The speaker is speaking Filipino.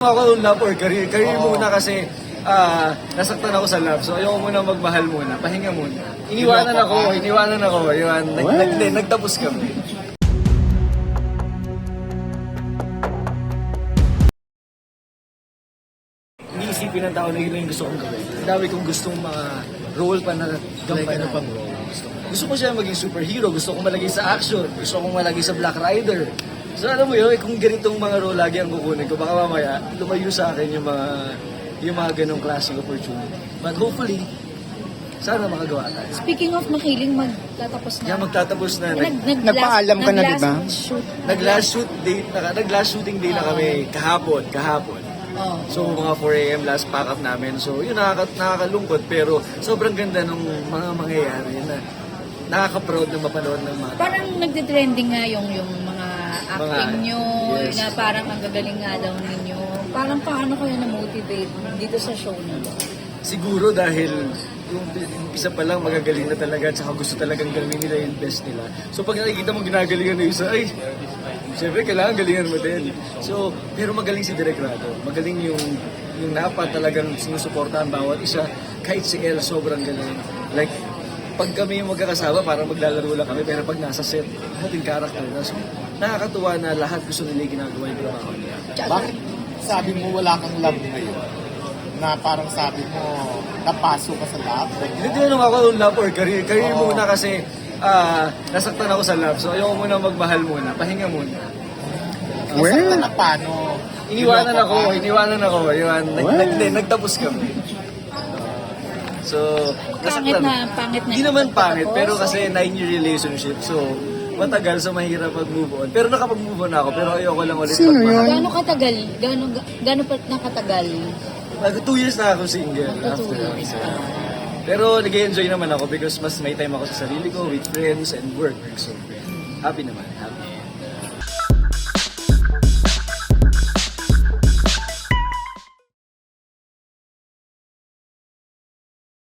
Ako love or career. Career muna kasi nasaktan ako sa love. So ayoko muna magmahal muna. Pahinga muna. Iniwanan ako. Yun, nagtapos kami. Iniisipin ng tao na yun yung gusto kong gawin. Ang dami kong gustong mga role pa na gampanan. Pang role? Gusto ko siya maging superhero. Gusto kong malagay sa action. Gusto kong malagay sa Black Rider. So alam mo yun, kung ganitong mga role lagi ang kukunin ko, baka mamaya lumayo sa akin yung mga ganong klaseng opportunity. But hopefully, sana makagawa tayo. Speaking of makiling, magtatapos na. Magtatapos na. Nagpaalam ka na, di ba? Nag-last shooting day na kami kahapon. Oh. So mga 4 AM last pack up namin. So yun nakakalungkot pero sobrang ganda nung mga mangyayari na nakaka-proud na mapanood ng mga. Parang nagde-trending nga yung mga acting nyo, yes. na parang ang gagaling nga daw ninyo. Parang paano kayo na-motivate dito sa show na to? Siguro dahil yung isa pa lang magagaling na talaga at saka gusto talagang gawin nila yung best nila. So pag nakikita mo ginagalingan ng isa, ay, siyempre kailangan galingan mo din. So, pero magaling si Direk Rado. Magaling yung napa talagang sinusuportahan bawat isa. Kahit si El, sobrang galing. Like, pag kami yung magkakasama, parang maglalaro lang kami. Pero pag nasa set, ating character na. So, nakakatuwa na lahat gusto nila yung ginagawa yung trabaho niya. Bakit sabi mo wala kang love ngayon? Na parang sabi mo, napaso ka sa love? Hindi naman ako love or career. Career muna kasi nasaktan ako sa love. So ayoko muna magmahal muna. Pahinga muna. Nasaktan na paano? Iniwanan ako. Yun, nagtapos kami. So, Pangit na. Hindi naman pangit, pero kasi 9-year relationship. So, matagal, so mahirap mag-move on. Pero nakapag-move on ako, pero ayoko lang ulit Sino magmahal. yun? Gaano katagal? Gaano pa nakatagal? 2 years na ako single. After that. Pero nag-enjoy naman ako because mas may time ako sa sarili ko, with friends and work. So, happy naman. Happy.